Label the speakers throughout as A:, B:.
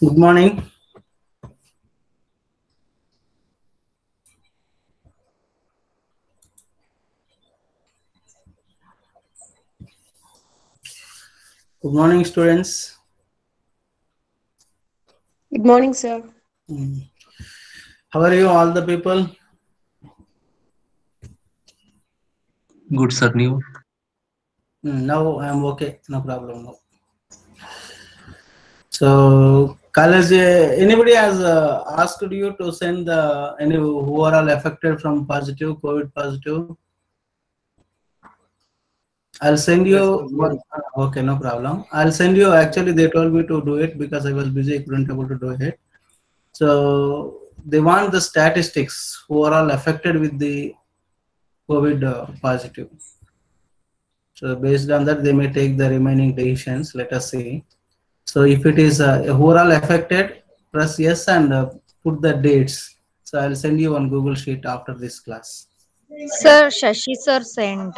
A: Good morning. Good morning, students.
B: Good morning, sir.
A: Mm. How are you, all the people?
C: Good, sir. New.
A: Now I am okay, no problem. No. So, college, anybody has asked you to send the any who are all affected from positive, COVID positive? I'll send you one. Okay, no problem. I'll send you. Actually, they told me to do it because I was busy, couldn't able to do it. So they want the statistics who are all affected with the COVID positive. So based on that, they may take the remaining decisions. Let us see. So if it is who are all affected, press yes and put the dates. So I'll send you on Google Sheet after this class.
D: Sir, Shashi sir sent.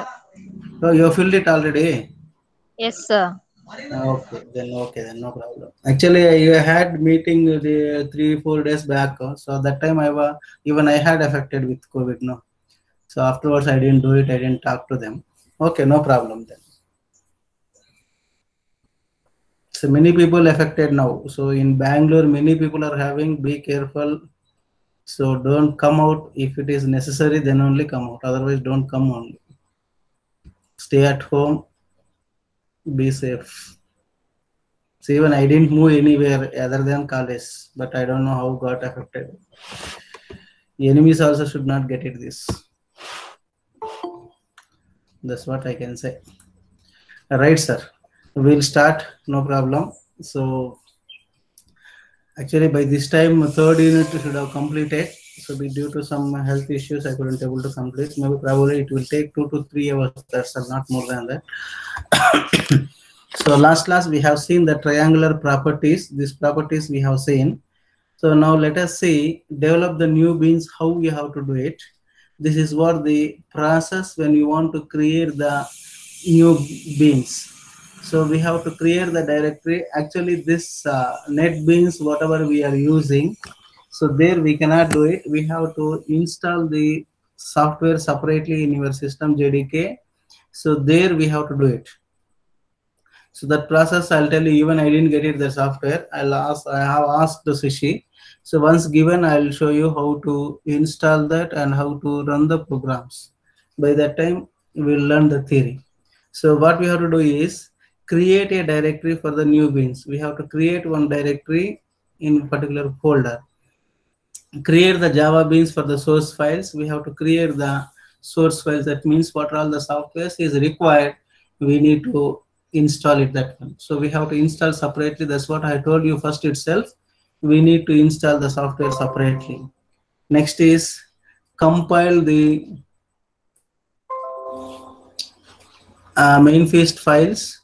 A: So you filled it already.
D: Yes, sir.
A: Okay, then no problem. Actually, I had meeting the 3 4 days back. So that time I was even I had affected with COVID. No. So afterwards I didn't do it. I didn't talk to them. Okay, no problem then. So many people affected now. So in Bangalore, many people are having. Be careful. So don't come out. If it is necessary, then only come out. Otherwise, don't come only. Stay at home. Be safe. So even I didn't move anywhere other than college, but I don't know how got affected. The enemies also should not get it this. That's what I can say. Right, sir. We'll start. No problem. So actually, by this time, third unit should have completed. So, due to some health issues, I couldn't able to complete. Maybe probably it will take 2 to 3 hours. That's not more than that. So, last class we have seen the triangular properties. These properties we have seen. So now let us see develop the new beans. How we have to do it. This is what the process when you want to create the new beans. So we have to create the directory. Actually, this NetBeans, whatever we are using, so there we cannot do it. We have to install the software separately in your system JDK. So there we have to do it. So that process I'll tell you. Even I didn't get it the software. I have asked the Sushi. So once given, I'll show you how to install that and how to run the programs. By that time, we'll learn the theory. So what we have to do is create a directory for the new beans. We have to create one directory in a particular folder. Create the Java beans for the source files. We have to create the source files. That means what all the software is required. We need to install it that one. So we have to install separately. That's what I told you first itself. We need to install the software separately. Next is compile the main feast files.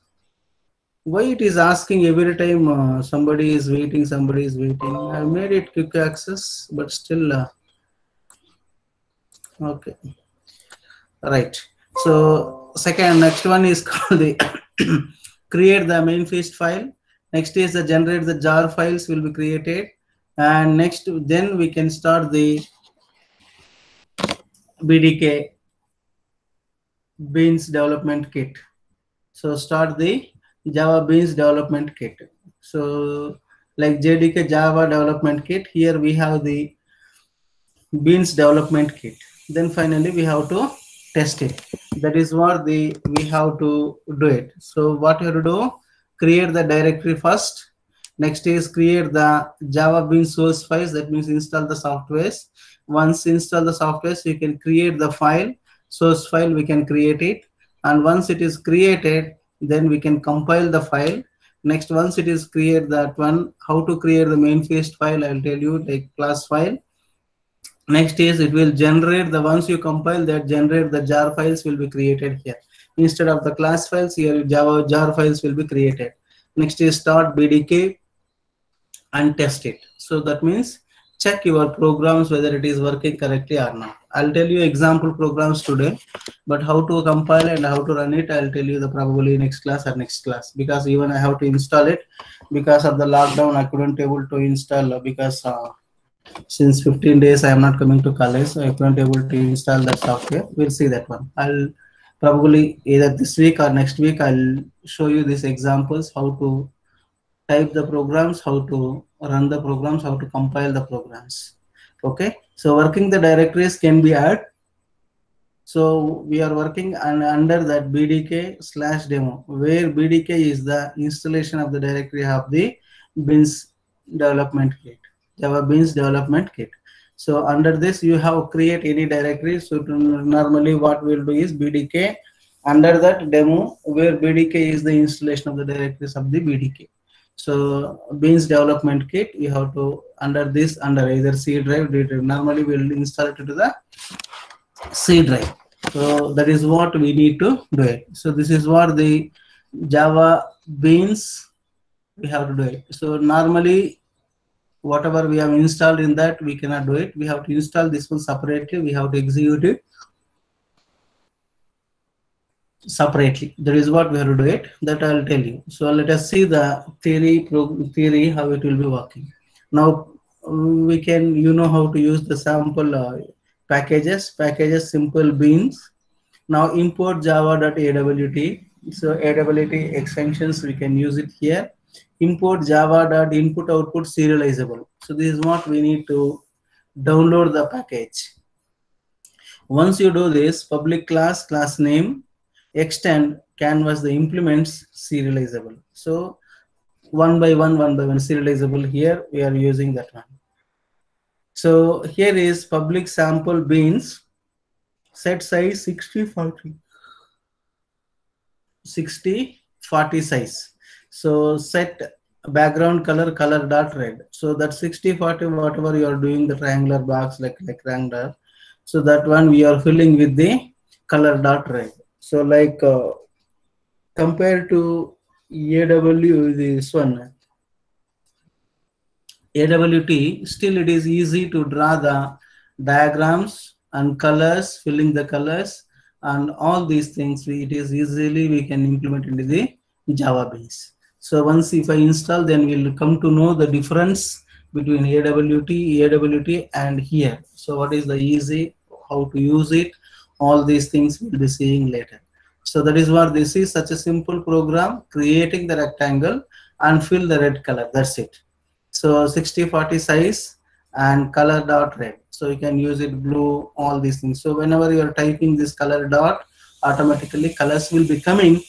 A: Why it is asking every time somebody is waiting? I made it quick access, but still okay, right. So next one is called the create the main feast file. Next is the generate the jar files will be created, and next then we can start the BDK beans development kit. So start the Java beans development kit. So like JDK Java development kit, here we have the beans development kit. Then finally we have to test it. That is what we have to do it. So what you have to do, create the directory first. Next is create the Java beans source files. That means install the softwares. Once install the softwares, you can create the file, source file, we can create it. And once it is created, then we can compile the file. Next, once it is create that one, how to create the main feast file, I'll tell you, like class file. Next is it will generate the, once you compile that, generate the jar files will be created here. Instead of the class files, here Java jar files will be created. Next is start BDK and test it. So that means check your programs whether it is working correctly or not. I'll tell you example programs today, but how to compile and how to run it, I'll tell you the probably next class or next class, because even I have to install it. Because of the lockdown, I couldn't able to install, because since 15 days I am not coming to college, so I couldn't able to install that software. We'll see that one. I'll probably either this week or next week I'll show you these examples, how to type the programs, how to run the programs, how to compile the programs. Okay, so working the directories can be added. So we are working under that bdk/demo, where bdk is the installation of the directory of the beans development kit, Java beans development kit. So under this you have create any directory. So normally what we'll do is bdk under that demo, where bdk is the installation of the directories of the bdk. So beans development kit, you have to under this, under either C drive, D drive. Normally we'll install it to the C drive. So that is what we need to do it. So this is what the Java beans we have to do it. So normally whatever we have installed in that, we cannot do it. We have to install this one separately. We have to execute it separately. That is what we have to do it. That I'll tell you. So let us see the theory how it will be working. Now we can, you know how to use the sample packages simple beans. Now import java.awt. So awt extensions we can use it here. Import java.input output serializable. So this is what we need to download the package. Once you do this, public class name extend canvas the implements serializable. So one by one serializable. Here we are using that one. So here is public sample beans, set size 60/40 size. So set background color dot red. So that 60/40 whatever you are doing, the triangular box like rectangular. So that one we are filling with the color dot red. So like compared to AW, this one AWT, still it is easy to draw the diagrams and colors, filling the colors and all these things. It is easily we can implement into the Java base. So once if I install, then we'll come to know the difference between AWT and here. So what is the easy, how to use it, all these things we'll be seeing later. So that is what this is, such a simple program, creating the rectangle and fill the red color, that's it. So 60/40 size and color dot red. So you can use it blue, all these things. So whenever you are typing this color dot, automatically colors will be coming.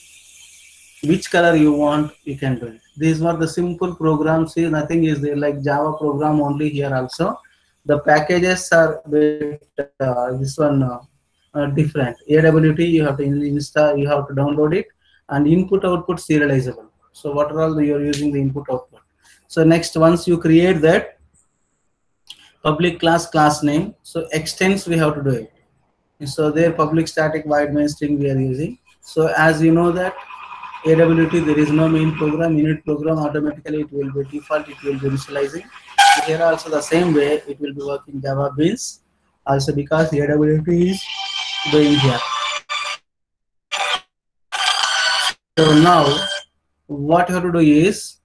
A: Which color you want, you can do it. These were the simple programs. See, nothing is there like Java program only here also. The packages are this one different. AWT you have to install, you have to download it, and input output serializable. So what are all you are using the input output. So next, once you create that public class name, so extends we have to do it. So there public static void main string we are using. So as you know that AWT there is no main program, unit program, automatically it will be default, it will be initializing. Here also the same way it will be working Java beans also, because AWT is doing here. So now what you have to do is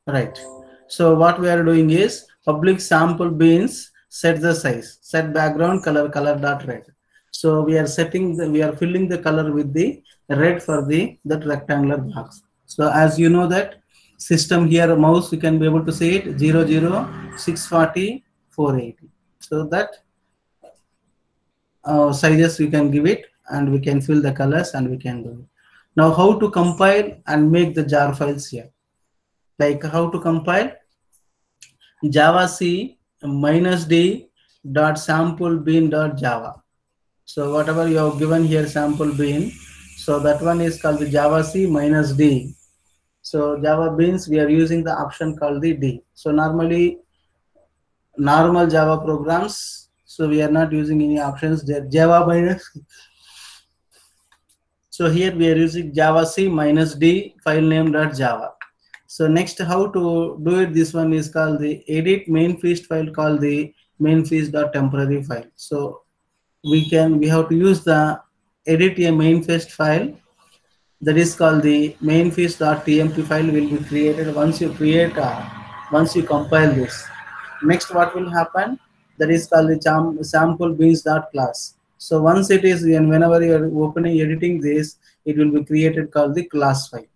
A: right. So what we are doing is public sample beans, set the size, set background color dot red. So we are setting we are filling the color with the red for that rectangular box. So as you know that system here mouse, you can be able to see it 00 640 480. So that sizes we can give it, and we can fill the colors and we can do it. Now how to compile and make the jar files here. Like how to compile, javac -d dot sample bean dot java. So whatever you have given here sample bean, so that one is called the javac -d. So Java beans we are using the option called the D. So normally normal Java programs, so we are not using any options there. Java minus. So here we are using Java C minus D file name dot Java. So next, how to do it? This one is called the edit main feast file, called the main feast dot temporary file. So we have to use the edit a main feast file, that is called the main feast.tmp file will be created once you once you compile this. Next, what will happen? That is called the sample beans.class. So once it is, and whenever you are opening editing this, it will be created called the class file.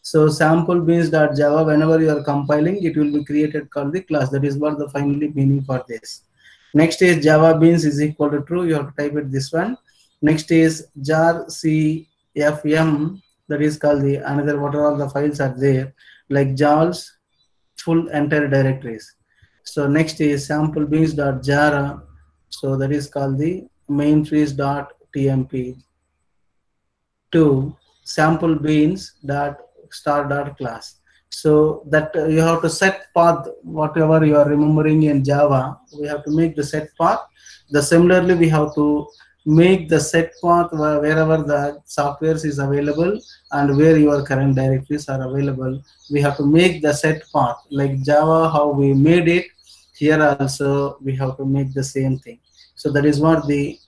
A: So sample beans.java, whenever you are compiling, it will be created called the class. That is what the finally meaning for this. Next is Java beans is equal to true. You have to type it this one. Next is jar cfm, that is called the another, what are all the files are there, like JAWS full entire directories. So next is sample beans.jara, so that is called the main feast.tmp to sample beans.star.class. So that you have to set path, whatever you are remembering in Java, we have to make the set path. Similarly, we have to make the set path wherever the software is available and where your current directories are available. We have to make the set path like Java, how we made it. Here also we have to make the same thing. So that is what the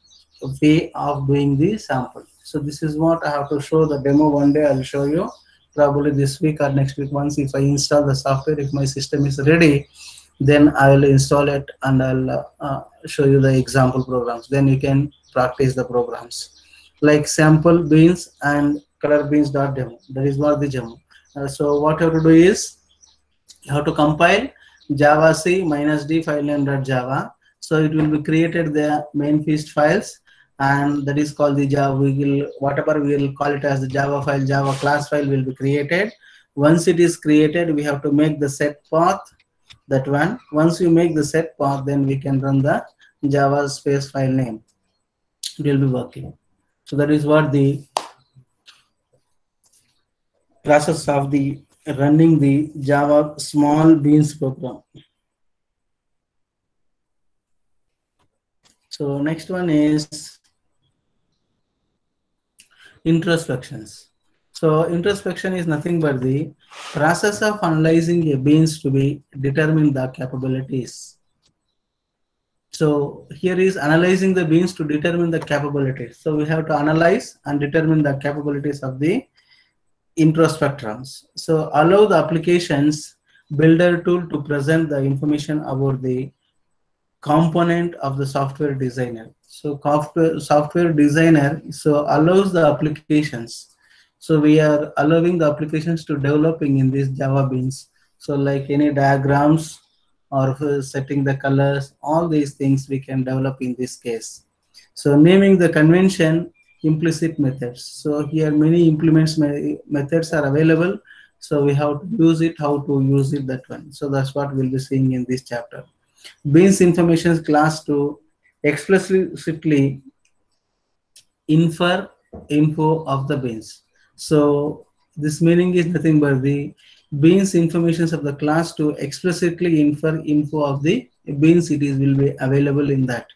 A: way of doing the sample. So this is what I have to show the demo. One day I'll show you, probably this week or next week. Once if I install the software, if my system is ready, then I will install it and I'll show you the example programs. Then you can practice the programs like sample beans and color beans.demo. That is what the demo. So what you have to do is you have to compile Java C minus D file name.java. So it will be created the main feast files, and that is called the Java. We will, whatever we will call it as the Java file, Java class file will be created. Once it is created, we have to make the set path, that one. Once you make the set path, then we can run the Java space file name. It will be working. So that is what the process of the running the Java small beans program. So next one is introspections. So introspection is nothing but the process of analyzing a beans to be determine the capabilities. So here is analyzing the beans to determine the capabilities. So we have to analyze and determine the capabilities of the introspectrons. So allow the applications builder tool to present the information about the component of the software designer. So software designer so allows the applications. So we are allowing the applications to developing in these Java beans. So like any diagrams or setting the colors, all these things we can develop in this case. So naming the convention implicit methods. So here many implements methods are available. So we have to use it, how to use it, that one. So that's what we'll be seeing in this chapter. Beans information class to explicitly infer info of the beans. So this meaning is nothing but the beans informations of the class to explicitly infer info of the beans. It is will be available in that.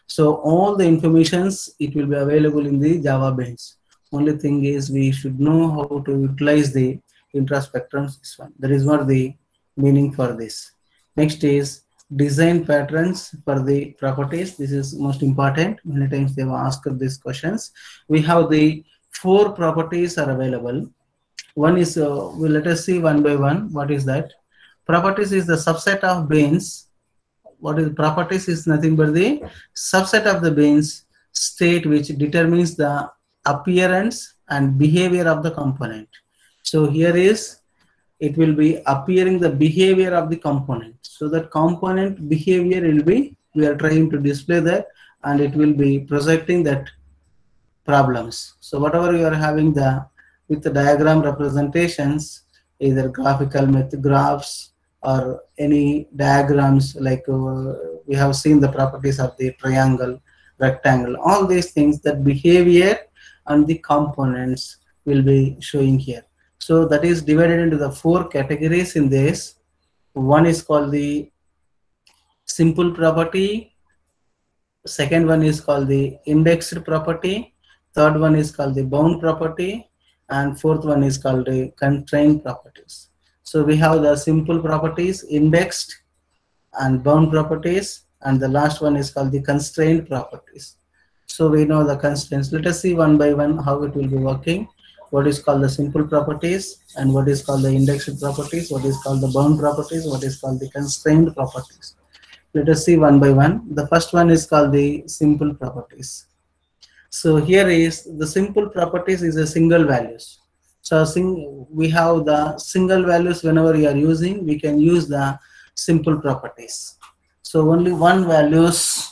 A: So all the informations it will be available in the Java beans. Only thing is we should know how to utilize the introspectrons. This one. That is what the meaning for this. Next is design patterns for the properties. This is most important. Many times they have asked these questions. We have the 4 properties are available. One is let us see one by one. What is that? Properties is the subset of beans. What is properties is nothing but the subset of the beans state which determines the appearance and behavior of the component. So here is it will be appearing the behavior of the component. So that component behavior will be, we are trying to display that, and it will be projecting that problems. So whatever you are having with the diagram representations, either graphical graphs or any diagrams, like we have seen the properties of the triangle, rectangle, all these things, that behavior and the components will be showing here. So that is divided into the 4 categories in this. One is called the simple property. Second one is called the indexed property. third one is called the bound property, and fourth one is called the constraint properties. So we have the simple properties, indexed and bound properties, and the last one is called the constraint properties. So we know the constraints. Let us see one by one how it will be working. What is called the simple properties, and what is called the indexed properties, what is called the bound properties, what is called the constraint properties. Let us see one by one. The first one is called the simple properties. So here is the simple properties is a single values. So we have the single values. Whenever you are using, we can use the simple properties. So only one values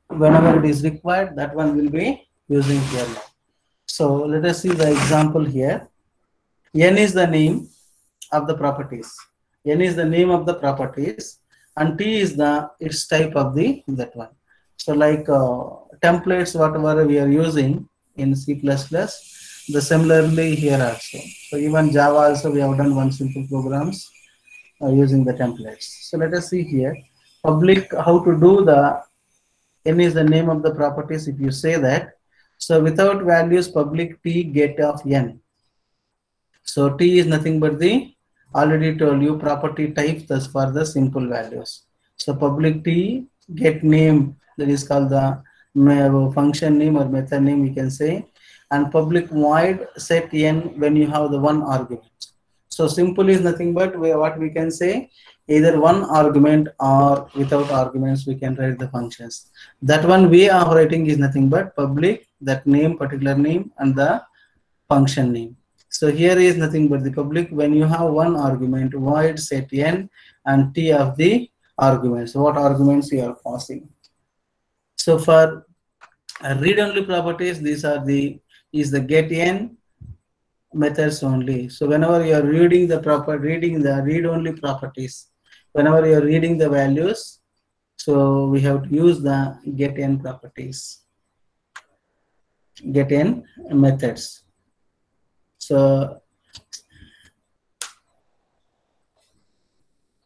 A: whenever it is required, that one will be using here now. So let us see the example here. N is the name of the properties. N is the name of the properties, and T is the its type of the that one. So like templates, whatever we are using in C++, the similarly here also. So even Java also we have done one simple programs using the templates. So let us see here. Public, how to do the N is the name of the properties. If you say that, so without values, public T get of N. So T is nothing but the already told you property types thus for the simple values. So public T get name, that is called the function name or method name we can say, and public void set N when you have the one argument. So simple is nothing but what we can say, either one argument or without arguments we can write the functions. That one way of writing is nothing but public, that name, particular name, and the function name. So here is nothing but the public when you have one argument, void set N and T of the arguments, what arguments you are passing. So for read-only properties, these are the get N methods only. So whenever you are reading the read-only properties, whenever you are reading the values, so we have to use the get N properties, get N methods. So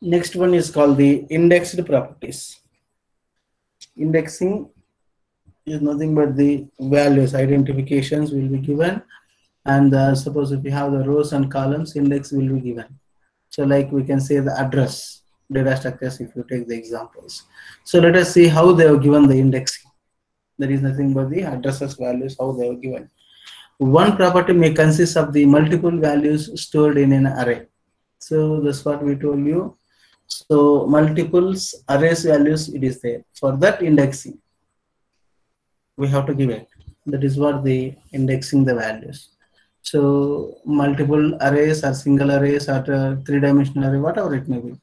A: next one is called the indexed properties. Indexing is nothing but the values, identifications will be given, and suppose if you have the rows and columns, index will be given. So like we can say the address, data structures if you take the examples. So let us see how they have given the indexing. There is nothing but the addresses values, how they are given. One property may consist of the multiple values stored in an array. So that's what we told you. So multiples arrays values it is there. For that indexing, we have to give it. That is what the indexing the values. So multiple arrays or single arrays or three-dimensional array, whatever it may be.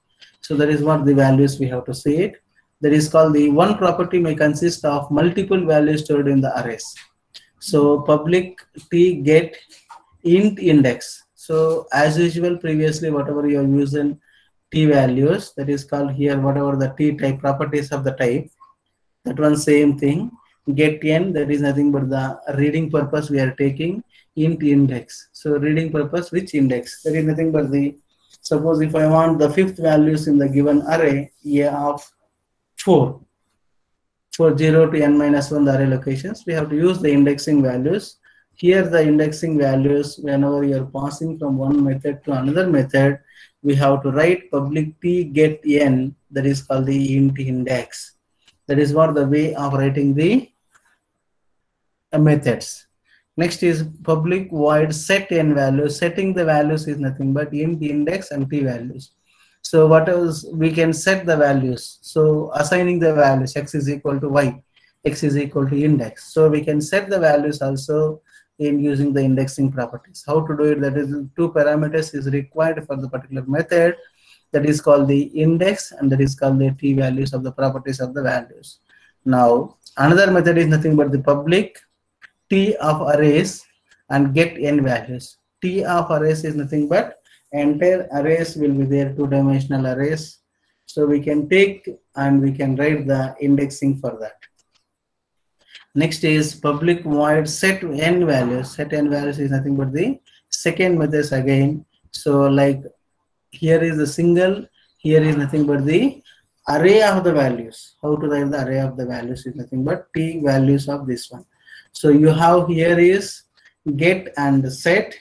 A: So that is what the values we have to say it. That is called the one property may consist of multiple values stored in the arrays. So public T get int index. So as usual previously whatever you are using T values, that is called here whatever the T type properties of the type, that one same thing. Get N, that is nothing but the reading purpose we are taking int index. So reading purpose which index, that is nothing but the, suppose if I want the fifth values in the given array A of 4. For 0 to n minus 1 the array locations, we have to use the indexing values. Here the indexing values, whenever you are passing from one method to another method, we have to write public T get N, that is called the int index. That is what the way of writing the methods. Next is public void set N values. Setting the values is nothing but int index and T values. So what else we can set the values? So assigning the values, x is equal to y, x is equal to index. So we can set the values also in using the indexing properties. How to do it? That is, two parameters is required for the particular method. That is called the index and that is called the T values of the properties of the values. Now another method is nothing but the public T of arrays and get N values. T of arrays is nothing but entire arrays will be there, two-dimensional arrays. So we can take and we can write the indexing for that. Next is public void set N values. Set N values is nothing but the second method again. So like here is the single, here is nothing but the array of the values. How to write the array of the values is nothing but T values of this one. So you have here is get and set.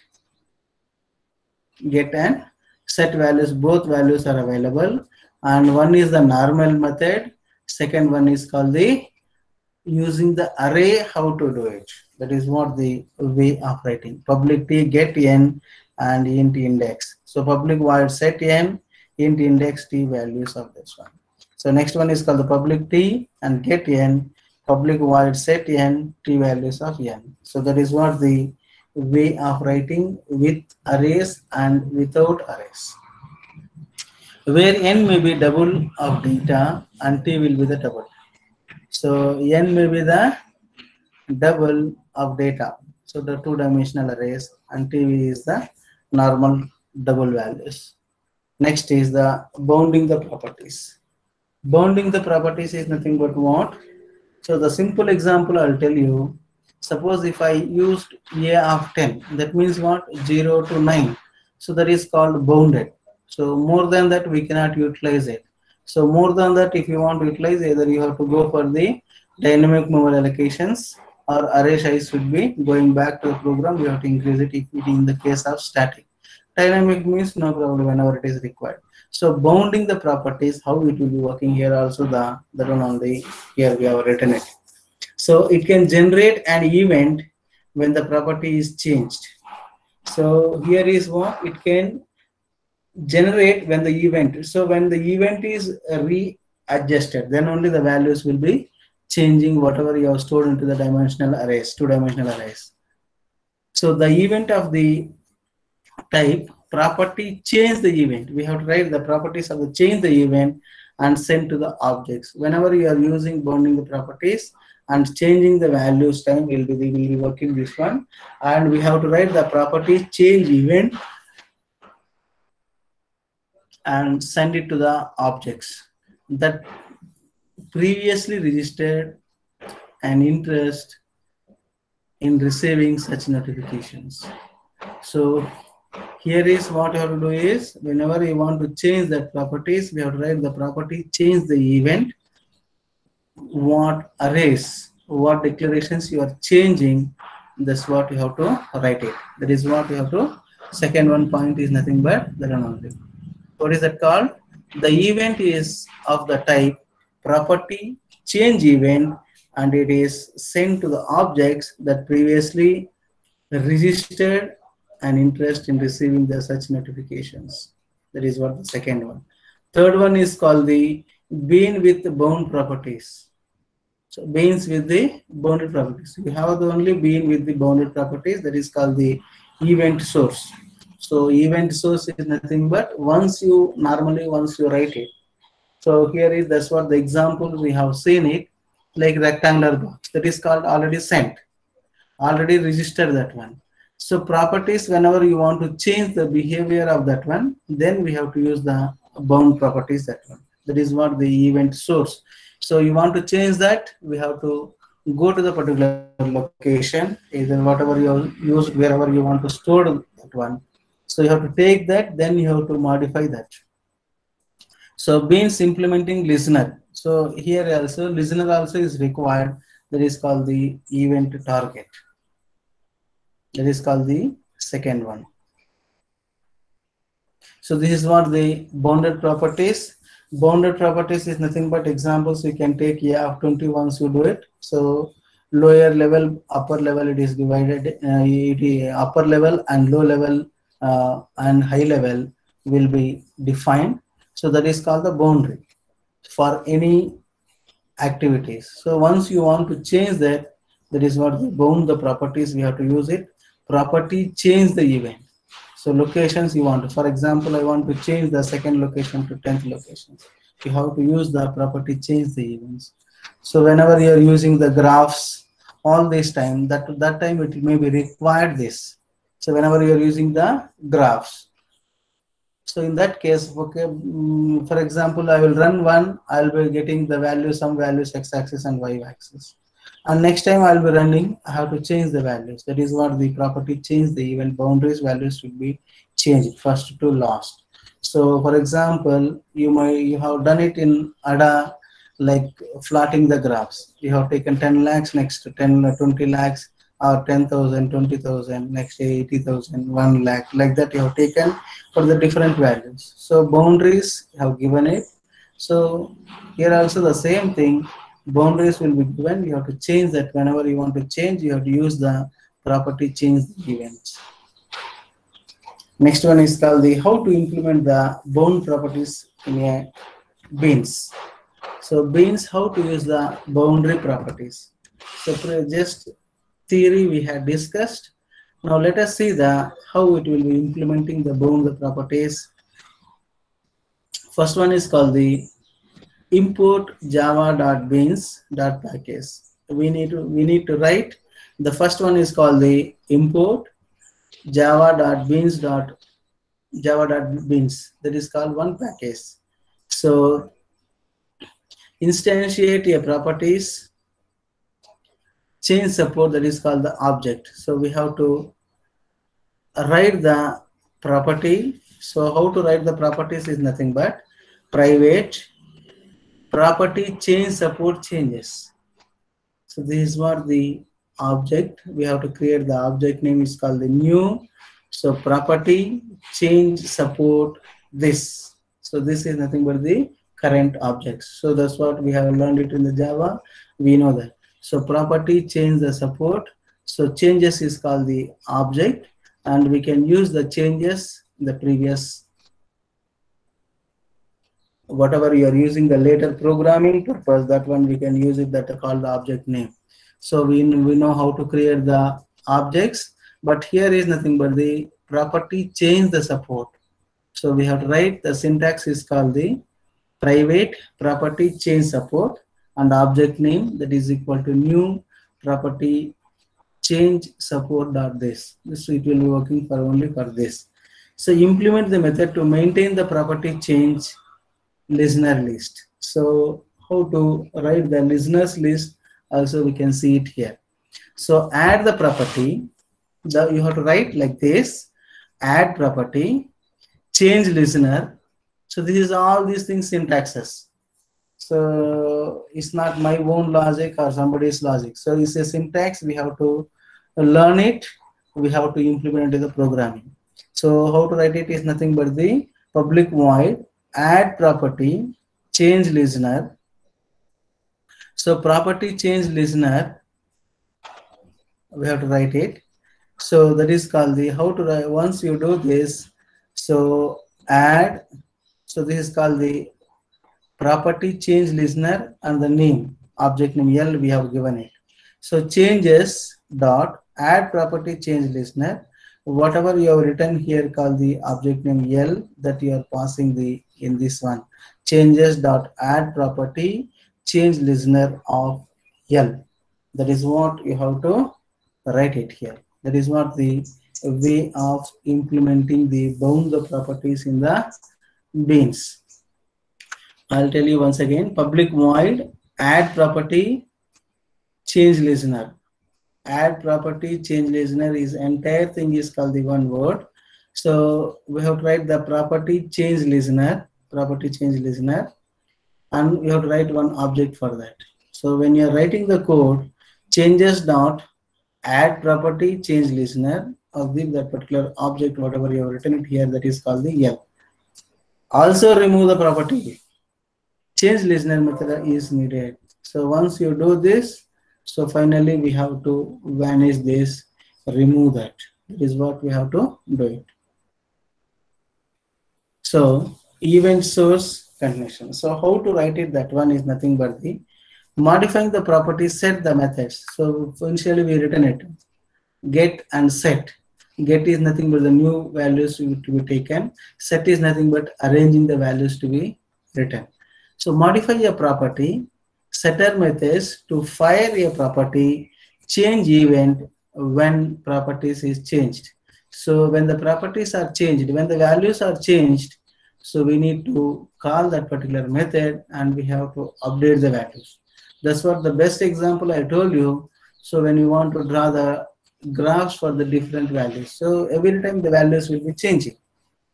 A: Get and set values, both values are available, and one is the normal method, second one is called the using the array. How to do it, that is what the way of writing. Public t get n and int index. So public void set n, int index t values of this one. So next one is called the public t and get n, public void set n, t values of n. So that is what the way of writing with arrays and without arrays, where n may be double of data and t will be the double. So n may be the double of data. So the two-dimensional arrays, and t is the normal double values. Next is the bounding the properties. Bounding the properties is nothing but what? So the simple example I'll tell you. Suppose if I used a of 10, that means what? 0 to 9. So that is called bounded. So more than that we cannot utilize it. So more than that, if you want to utilize, either you have to go for the dynamic memory allocations, or array size should be going back to the program. You have to increase it if it in the case of static. Dynamic means no problem whenever it is required. So bounding the properties, how it will be working here also, the one on the here we have written it. So it can generate an event when the property is changed. So here is what it can generate when the event. So when the event is readjusted, then only the values will be changing whatever you have stored into the dimensional arrays, two-dimensional arrays. So the event of the type property change the event. We have to write the properties of the change the event and send to the objects. Whenever you are using bounding the properties and changing the values, time will be working this one, and we have to write the property change event and send it to the objects that previously registered an interest in receiving such notifications. So here is what you have to do is, whenever you want to change that properties, we have to write the property change the event, what arrays, what declarations you are changing, that's what you have to write it. That is what you have to. Second one point is nothing but that one only. What is that called? The event is of the type property change event, and it is sent to the objects that previously registered an interest in receiving the such notifications. That is what the second one. Third one is called the bean with bound properties. So beans with the bounded properties. You have the only bean with the bounded properties, that is called the event source. So event source is nothing but once you write it. So here is, that's what the example we have seen it, like rectangular box, that is called already sent, already registered that one. So properties, whenever you want to change the behavior of that one, then we have to use the bound properties, that one. That is what the event source. So you want to change that, we have to go to the particular location, either whatever you have used, wherever you want to store that one. So you have to take that, then you have to modify that. So beans implementing listener. So here also listener also is required. That is called the event target. That is called the second one. So this is what the bounded properties. Bounded properties is nothing but examples. You can take of 20 once you do it. So lower level, upper level, it is divided. Upper level and low level and high level will be defined. So that is called the boundary for any activities. So once you want to change that, that is what we bound the properties. We have to use it. Property change the event. So locations you want to, for example, I want to change the second location to 10th location. You have to use the property change the events. So whenever you are using the graphs, all this time, that time it may be required this. So whenever you are using the graphs, so in that case, okay, for example, I will run one, I'll be getting the value, some values x-axis and y-axis. And next time I'll be running, I have to change the values. That is what the property change the event boundaries values should be changed first to last. So for example, you have done it in ADA like plotting the graphs. You have taken 10 lakhs, next 10, 20 lakhs, or 10,000, 20,000, next 80,000, 1 lakh, like that you have taken for the different values. So boundaries have given it. So here also the same thing, boundaries will be given. You have to change that. Whenever you want to change, you have to use the property change the events. Next one is called the how to implement the bound properties in a beans. So beans, how to use the boundary properties. So just theory we had discussed. Now let us see the how it will be implementing the boundary properties. First one is called the import java.beans.package. We need to write. The first one is called the import java.beans. That is called one package. So instantiate a properties, change support, that is called the object. So we have to write the property. So how to write the properties is nothing but private property change support changes. So this is what the object. We have to create the object name is called the new. So property change support this. So this is nothing but the current objects. So that's what we have learned it in the Java. We know that. So property change the support. So changes is called the object, and we can use the changes in the previous, whatever you are using the later programming purpose, that one we can use it, that are called the object name. So we know how to create the objects, but here is nothing but the property change the support. So we have to write the syntax is called the private property change support, and object name that is equal to new property change support dot this. This it will be working for only for this. So implement the method to maintain the property change listener list. So how to write the listeners list also we can see it here. So add the property, you have to write like this, add property, change listener. So this is all these things syntaxes. So it's not my own logic or somebody's logic. So it's a syntax, we have to learn it, we have to implement it in the programming. So how to write it is nothing but the public void add property change listener. So property change listener, we have to write it. So that is called the how to write. Once you do this, so add, so this is called the property change listener, and the name object name L we have given it. So changes dot add property change listener, whatever you have written here called the object name L, that you are passing the in this one, changes dot add property change listener of L. That is what you have to write it here. That is what the way of implementing the bound the properties in the beans. I'll tell you once again, public void add property change listener. Add property change listener is entire thing is called the one word. So we have to write the property change listener, and we have to write one object for that. So when you are writing the code, changes dot add property change listener of that particular object, whatever you have written it here, that is called the L. Also remove the property change listener method is needed. So once you do this, so finally we have to vanish this, remove that. That is what we have to do it. So event source connection. So how to write it, that one is nothing but the modifying the property set the methods. So initially we written it get and set. Get is nothing but the new values to be taken. Set is nothing but arranging the values to be written. So modify a property, setter methods to fire a property, change event when properties is changed. So when the properties are changed, when the values are changed, so we need to call that particular method and we have to update the values. That's what the best example I told you. So when you want to draw the graphs for the different values, so every time the values will be changing.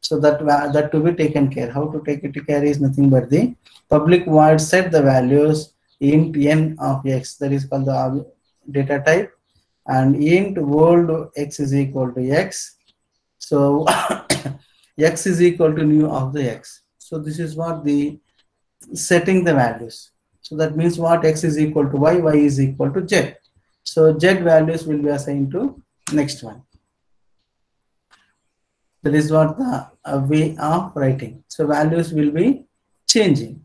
A: So that to be taken care. How to take it care is nothing but the public void set the values int n of x, that is called the data type, and int world x is equal to x. So x is equal to new of the x. So this is what the setting the values. So that means what, x is equal to y is equal to z. So z values will be assigned to next one. That is what the way of writing. So values will be changing.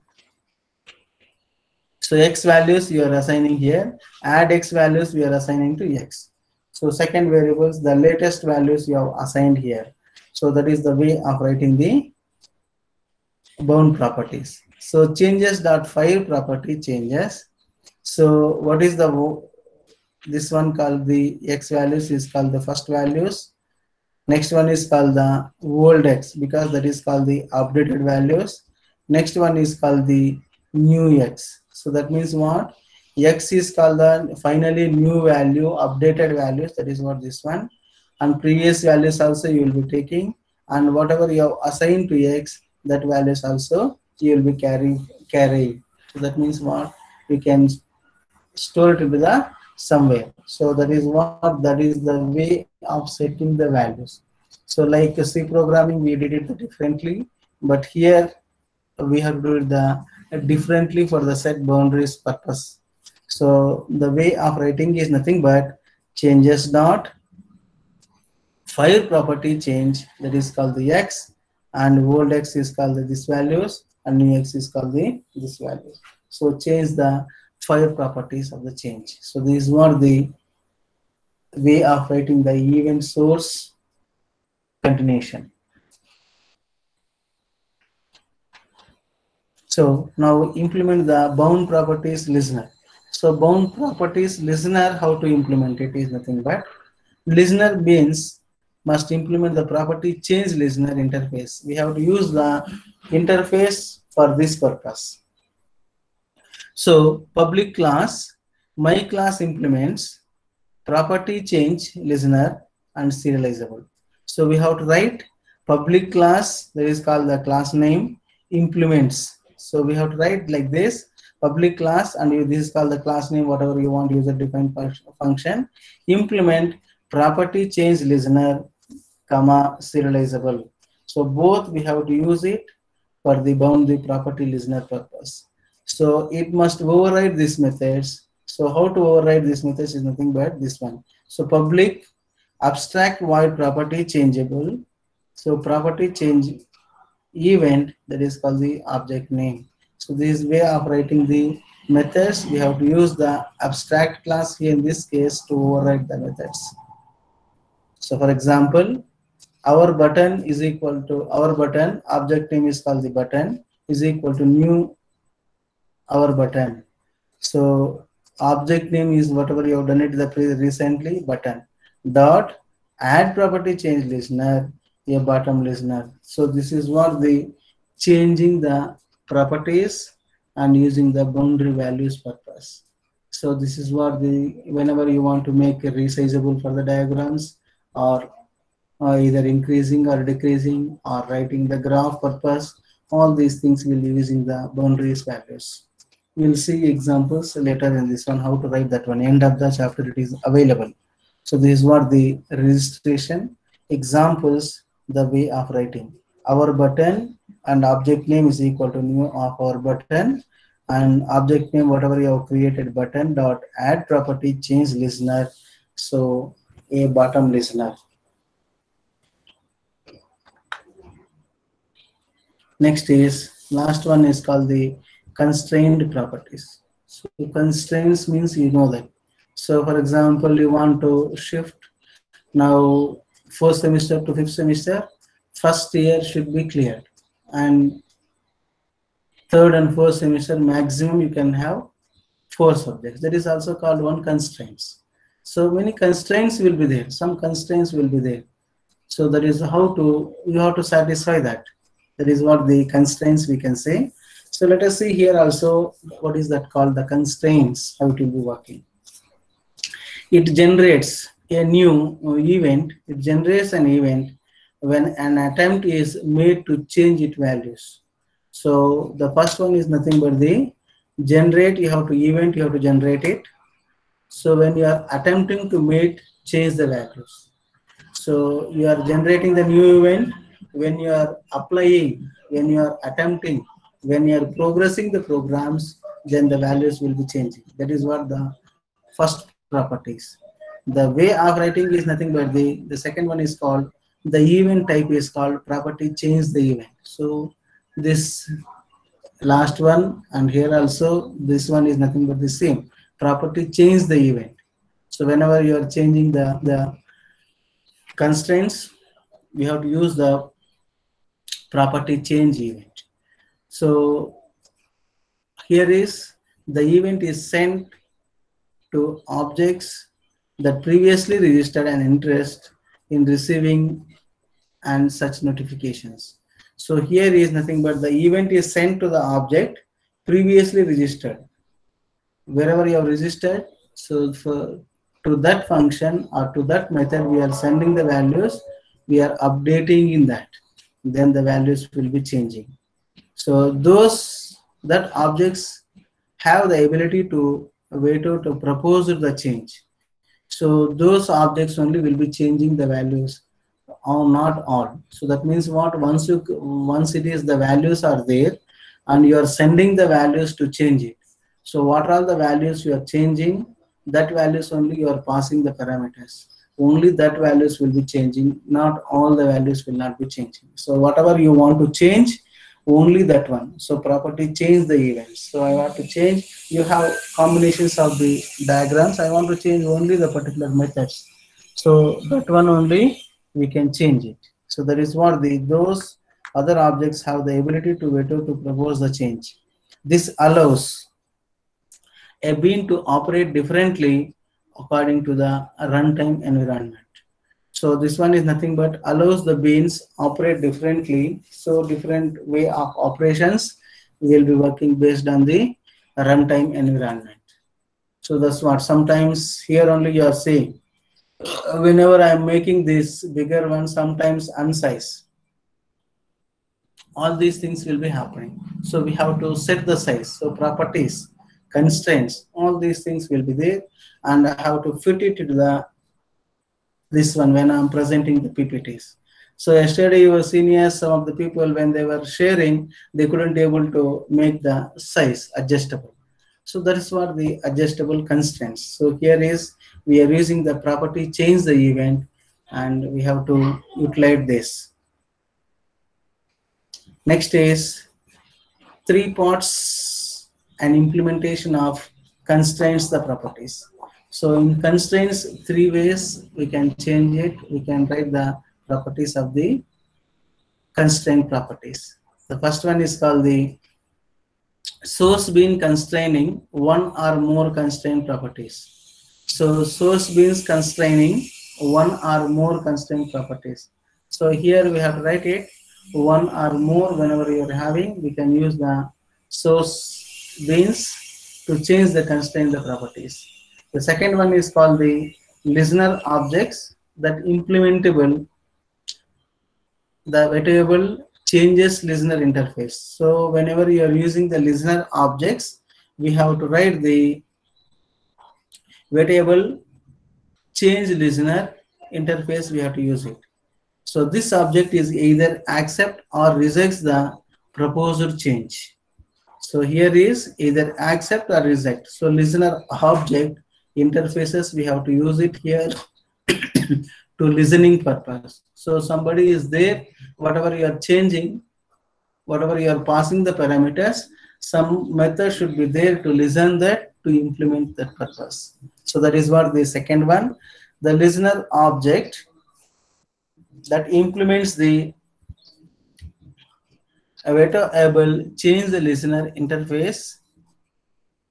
A: So x values you are assigning here, add x values we are assigning to x. So second variables, the latest values you have assigned here. So that is the way of writing the bound properties. So changes.file property changes. So what is the, this one called the x values is called the first values. Next one is called the old x because that is called the updated values. Next one is called the new x. So that means what, x is called the finally new value, updated values, that is what this one, and previous values also you will be taking, and whatever you have assigned to x, that values also you will be carrying. So that means what, you can store it to the somewhere. So that is what, that is the way of setting the values. So like C programming we did it differently, but here we have to do it differently for the set boundaries purpose. So the way of writing is nothing but changes dot file property change, that is called the x, and old x is called the this values, and new x is called the this values. So change the file properties of the change. So these were the way of writing the event source continuation. So now implement the bound properties listener. So bound properties listener, how to implement it is nothing but listener beans must implement the property change listener interface. We have to use the interface for this purpose. So public class, my class implements property change listener and serializable. So we have to write public class, that is called the class name, implements. So we have to write like this, public class, and this is called the class name, whatever you want, user defined function, implement property change listener, comma, serializable. So both we have to use it for the boundary property listener purpose. So it must override these methods. So how to override these methods is nothing but this one. So public abstract void property changeable. So property change event, that is called the object name. So this way of writing the methods, we have to use the abstract class here in this case to override the methods. So for example, our button is equal to our button, object name is called the button, is equal to new our button. So object name is whatever you have done it recently, button dot add property change listener, a bottom listener. So this is what the changing the properties and using the boundary values purpose. So this is what the, whenever you want to make a resizable for the diagrams, or either increasing or decreasing or writing the graph purpose, all these things will be using the boundaries values. We'll see examples later in this one, how to write that one. End of the chapter it is available. So this is what the registration examples, the way of writing. Our button and object name is equal to new of our button, and object name whatever you have created, button dot add property change listener, so a bottom listener. Next is, last one is called the constrained properties. So constraints means you know that. So for example, you want to shift now 4th semester to 5th semester, first year should be cleared, and 3rd and 4th semester maximum you can have 4 subjects. That is also called one constraints. So many constraints will be there, some constraints will be there. So that is how to, you have to satisfy that. That is what the constraints we can say. So let us see here also, what is that called, the constraints, how it will be working. It generates a new event, it generates an event when an attempt is made to change its values. So the first one is nothing but the generate, you have to event, you have to generate it. So when you are attempting to make change the values, so you are generating the new event. When you are applying, when you are attempting, when you are progressing the programs, then the values will be changing. That is what the first properties. The way of writing is nothing but the second one is called the event type is called property change the event. So this last one and here also this one is nothing but the same property change the event. So whenever you are changing the constraints, we have to use the property change event. So here is the event is sent to objects that previously registered an interest in receiving and such notifications. So here is nothing but the event is sent to the object previously registered. Wherever you have registered, so for to that function or to that method we are sending the values, we are updating in that, then the values will be changing. So those that objects have the ability to veto to propose the change. So those objects only will be changing the values, or not all. So that means what, once it is the values are there and you are sending the values to change it. So what are the values you are changing, that values only you are passing the parameters. Only that values will be changing, not all the values will not be changing. So whatever you want to change, only that one. So property change the events. So I want to change, you have combinations of the diagrams, I want to change only the particular methods. So that one only we can change it. So that is what those other objects have the ability to veto to propose the change. This allows a bean to operate differently according to the runtime environment. So this one is nothing but allows the beans operate differently. So different way of operations will be working based on the runtime environment. So that's what sometimes here only you are saying, whenever I am making this bigger one, sometimes unsize. All these things will be happening. So we have to set the size. So properties, constraints, all these things will be there, and I have to fit it to the this one when I'm presenting the PPTs. So yesterday your seniors, some of the people when they were sharing, they couldn't able to make the size adjustable. So that is what the adjustable constraints. So here is we are using the property change the event and we have to utilize this. Next is three parts and implementation of constraints the properties. So in constraints, three ways we can change it. We can write the properties of the constraint properties. The first one is called the source bean constraining one or more constraint properties. So source beans constraining one or more constraint properties. So here we have to write it one or more. Whenever you are having, we can use the source beans to change the constraint the properties. The second one is called the listener objects that implementable the variable changes listener interface. So whenever you are using the listener objects, we have to write the variable change listener interface, we have to use it. So this object is either accept or rejects the proposed change. So here is either accept or reject. So listener object interfaces, we have to use it here to listening purpose. So somebody is there, whatever you are changing, whatever you are passing the parameters, some method should be there to listen that to implement that purpose. So that is what the second one, the listener object that implements the variable change the listener interface.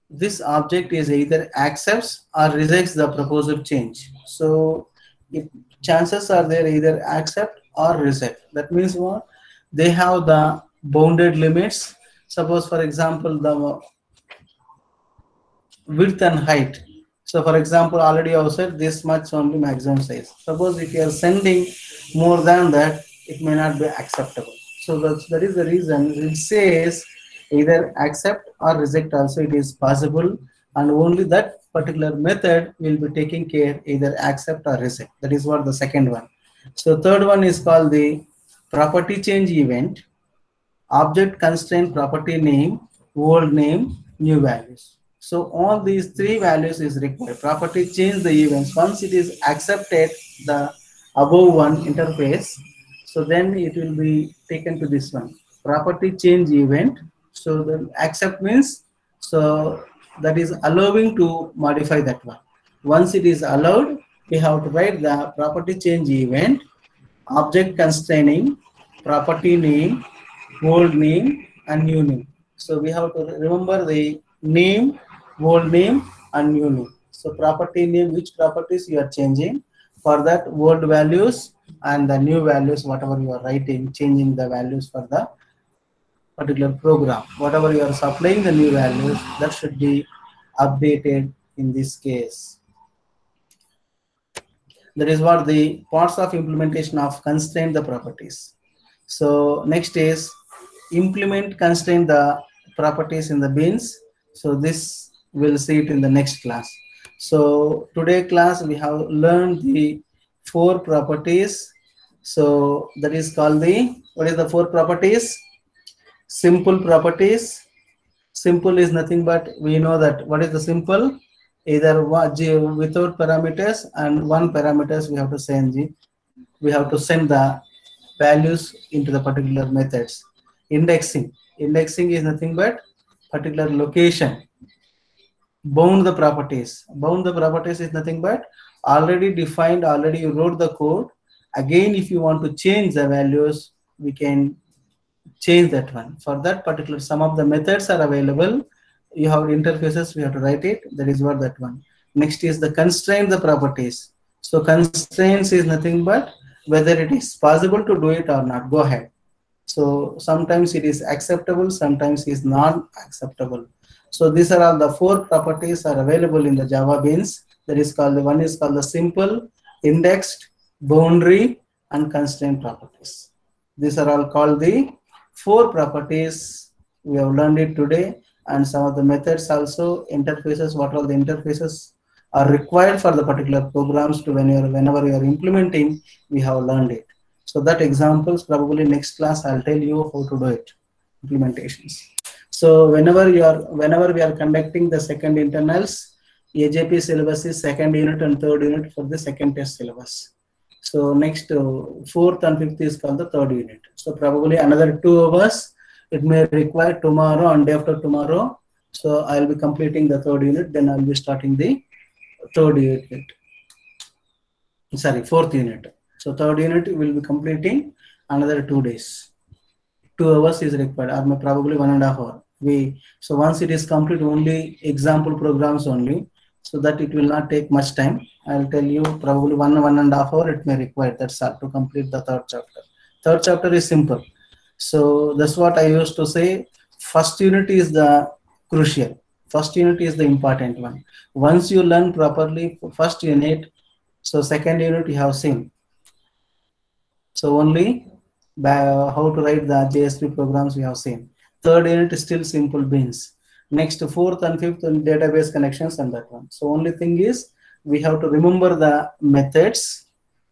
A: This object is either accepts or rejects the proposed change. So if chances are there either accept or reject. That means what? They have the bounded limits. Suppose for example the width and height. So for example already I said this much only maximum size. Suppose if you are sending more than that, it may not be acceptable. So that is the reason it says either accept or reject also it is possible, and only that particular method will be taking care either accept or reject. That is what the second one. So third one is called the property change event. Object constraint property name, old name, new values. So all these three values is required. Property change the events. Once it is accepted the above one interface, so then it will be taken to this one. Property change event. So the accept means so that is allowing to modify that one. Once it is allowed, we have to write the property change event, object constraining, property name, old name and new name. So we have to remember the name, old name and new name. So property name, which properties you are changing, for that old values and the new values, whatever you are writing, changing the values for the particular program. Whatever you are supplying the new values, that should be updated in this case. That is what the parts of implementation of constrain the properties. So next is implement constrain the properties in the beans. So this we'll see it in the next class. So today class we have learned the 4 properties. So that is called the, what is the 4 properties? Simple properties. Simple is nothing but we know that what is the simple, either without parameters and one parameters we have to send the values into the particular methods. Indexing is nothing but particular location. Bound the properties is nothing but already defined, already you wrote the code. Again, if you want to change the values, we can change that one. For that particular, some of the methods are available. You have interfaces, we have to write it. That is what that one. Next is the constraint the properties. So constraints is nothing but whether it is possible to do it or not. Go ahead. So sometimes it is acceptable, sometimes it is not acceptable. So these are all the 4 properties are available in the Java beans. That is called, the one is called the simple, indexed, boundary and constraint properties. These are all called the 4 properties. We have learned it today, and some of the methods also, interfaces, what all the interfaces are required for the particular programs to whenever you are implementing, we have learned it. So that examples probably next class I'll tell you how to do it, implementations. So whenever we are conducting the second internals, AJP syllabus is second unit and third unit for the second test syllabus. So next 4th and 5th is called the third unit. So probably another 2 hours it may require tomorrow and day after tomorrow. So I'll be completing the third unit, then I'll be starting the third unit. Sorry, 4th unit. So third unit will be completing another 2 days. 2 hours is required, or probably 1.5 hours. So once it is complete, only example programs only, so that it will not take much time. I'll tell you probably 1.5 hours it may require. That's all to complete the third chapter. Third chapter is simple. So that's what I used to say. First unit is the crucial. First unit is the important one. Once you learn properly first unit, so second unit you have seen. So only how to write the JSP programs we have seen. Third unit is still simple beans. Next 4th and 5th and database connections and that one. So only thing is we have to remember the methods.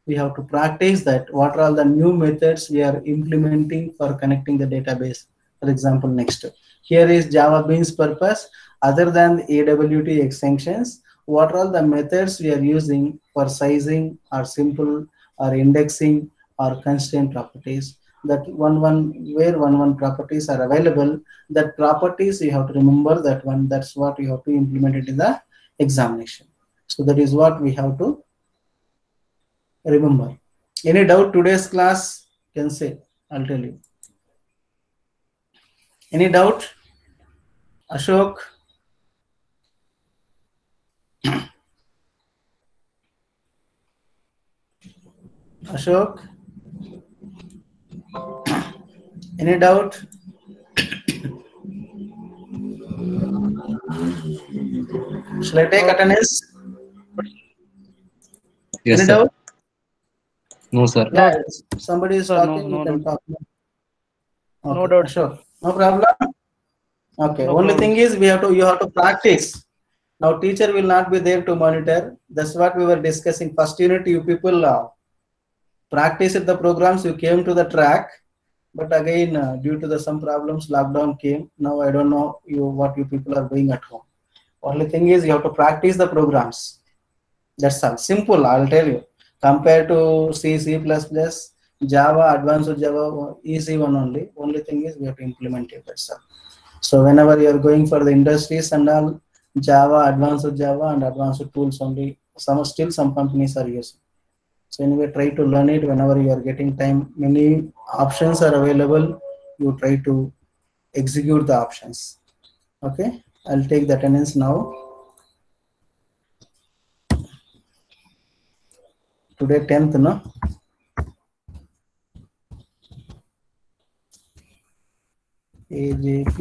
A: We have to practice that. What are all the new methods we are implementing for connecting the database? For example, next here is Java Beans purpose. Other than the AWT extensions, what are all the methods we are using for sizing or simple or indexing or constraint properties? That one properties are available. That properties you have to remember that one. That's what you have to implement it in the examination. So that is what we have to remember. Any doubt today's class? Can say, I'll tell you. Any doubt? Ashok? Ashok? Any doubt? Shall I take attendance?
C: Yes,
A: Any
C: sir.
A: doubt?
C: No, sir.
A: Yeah, somebody is
B: Sir,
A: talking,
B: no
A: you can
B: doubt.
A: talk.
B: No
A: Okay,
B: doubt.
A: sure. No problem. Okay.
B: No
A: Only
B: problem.
A: thing is you have to practice. Now teacher will not be there to monitor. That's what we were discussing. First unit, you people practice the programs. You came to the track, but again due to some problems, lockdown came. Now I don't know what you people are doing at home. Only thing is you have to practice the programs. That's all. Simple, I'll tell you. Compared to C, C++, Java, advanced Java, easy one only. Only thing is we have to implement it. That's all. So whenever you are going for the industries and all, Java, and advanced tools only. Some companies are using. So anyway, try to learn it whenever you are getting time. Many options are available. You try to execute the options. Okay, I'll take the attendance now. Today 10th, no? AJP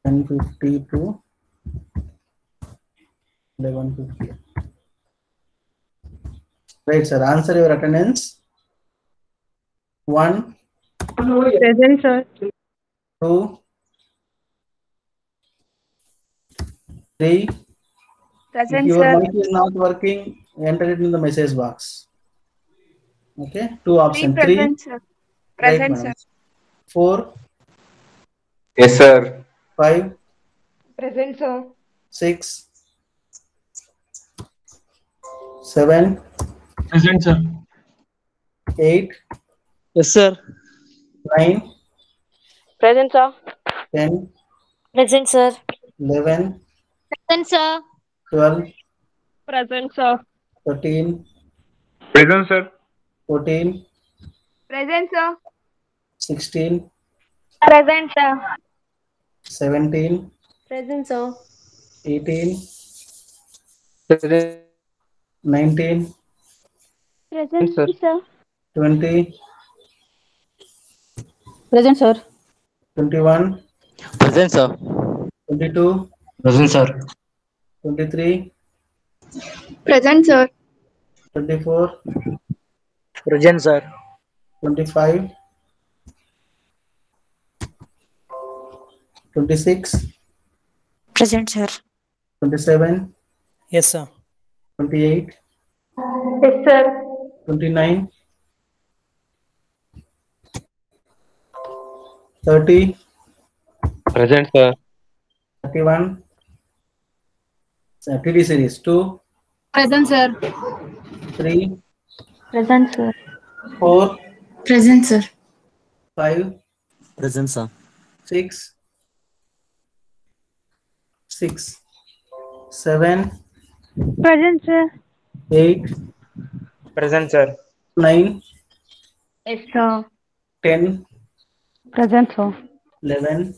A: 10:50 to 11:50. Right, sir. Answer your attendance. 1,
E: Present, sir.
A: 2, 3. If
E: Present,
A: your
E: sir.
A: mic is not working, enter it in the message box. Okay, 2 options. 3.
E: Present, sir.
A: Right,
E: Present,
A: madam.
E: sir.
A: 4,
F: Yes, sir.
A: 5,
E: Present, sir.
A: 6, 7,
B: Present, sir.
A: 8,
B: Yes, sir.
A: 9,
E: Present, sir.
A: 10,
E: Present, sir.
A: 11,
D: Present, sir.
A: 12,
E: Present, sir.
A: 13,
F: Present, sir.
A: 14,
E: Present, sir.
A: 16,
E: Present, sir.
A: 17,
E: Present, sir.
A: 18,
F: Present,
A: 19,
E: Present,
F: sir.
E: sir.
A: 20,
E: Present, sir.
A: 21,
B: Present, sir.
A: 22,
C: Present, sir.
A: 23,
E: Present, sir.
A: 24,
B: Present, sir.
A: 25, 26,
E: Present, sir.
A: 27,
B: Yes, sir.
A: 28,
E: Yes, sir.
A: 29, 30,
F: Present, sir.
A: 31, TD series 2,
E: Present, sir.
A: 3,
E: Present, sir.
A: 4,
E: Present, sir.
A: 5,
B: Present, sir.
A: 6, 7,
E: Present, sir.
A: 8,
F: Present, sir.
A: 9,
E: Yes, sir.
A: 10,
E: Present, sir.
A: 11,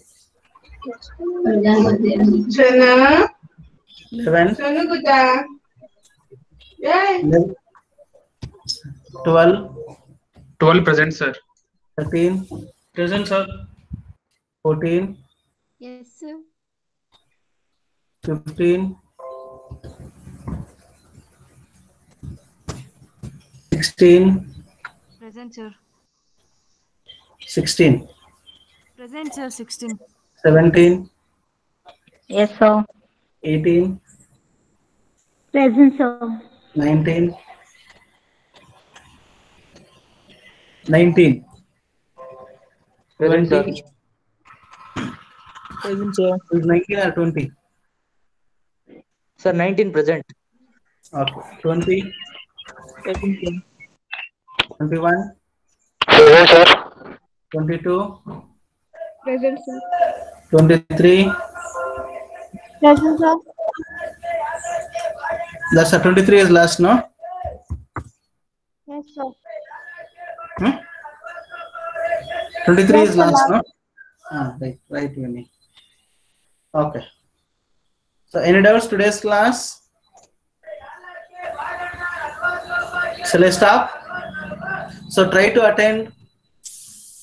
G: Jana,
A: 11,
G: Jana kuda. Yay.
A: 12,
B: 12 present, sir.
A: 13,
B: Present, sir.
A: 14,
D: Yes, sir.
A: 15, 16,
E: Present, sir.
A: 16,
E: Present, sir. 16.
A: 17,
E: Yes, sir.
A: 18,
E: Present, sir.
A: 19, 19,
F: Present,
A: 20,
F: sir.
B: Present, sir.
A: is 19 or 20?
B: Sir, 19 present.
A: Okay, 20,
B: Present, sir.
A: 21,
F: Present, sir.
A: 22,
E: Present, sir.
A: 23,
E: Present, sir.
A: that's a 23 is last, no?
E: Yes, sir.
A: Hmm? 23
E: Yes,
A: is
E: sir,
A: last,
E: last.
A: no? Right, Vinny. Okay. So any doubts today's class? Shall I stop? So try to attend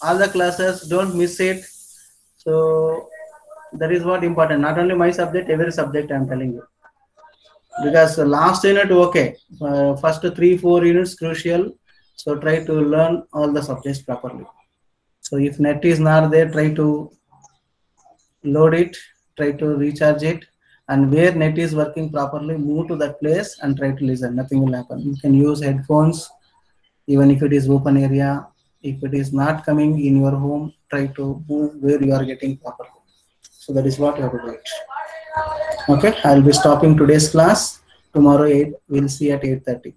A: all the classes, don't miss it. So that is what important, not only my subject, every subject I'm telling you. Because the last unit, okay, first 3-4 units crucial, So try to learn all the subjects properly. So if net is not there, try to load it, try to recharge it, and where net is working properly, move to that place and try to listen. Nothing will happen. You can use headphones, even if it is open area. If it is not coming in your home, try to move where you are getting properly. So that is what you have to do it. Okay, I'll be stopping today's class. Tomorrow 8, we'll see at 8:30.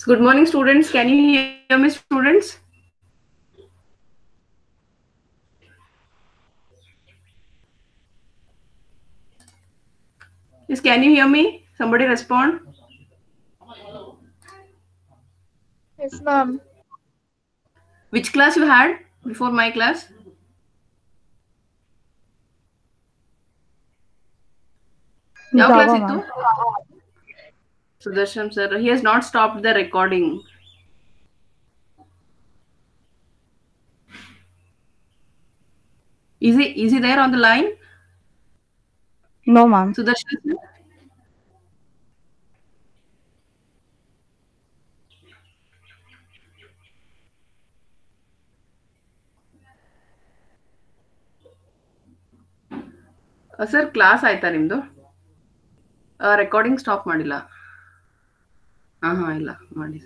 G: Good morning, students. Can you hear me, students? Yes, can you hear me? Somebody respond.
E: Yes, ma'am.
G: Which class you had before my class? ಯಾವ class ಇತ್ತು? Sudarshan sir, he has not stopped the recording. Is he there on the line?
E: No, ma'am.
G: Sudarshan sir? Sir class ಆಯ್ತಾ ನಿಮ್ದು? Recording stop ಮಾಡಿಲ್ಲ. ಹಾ ಇಲ್ಲ ಮಾಡಿ.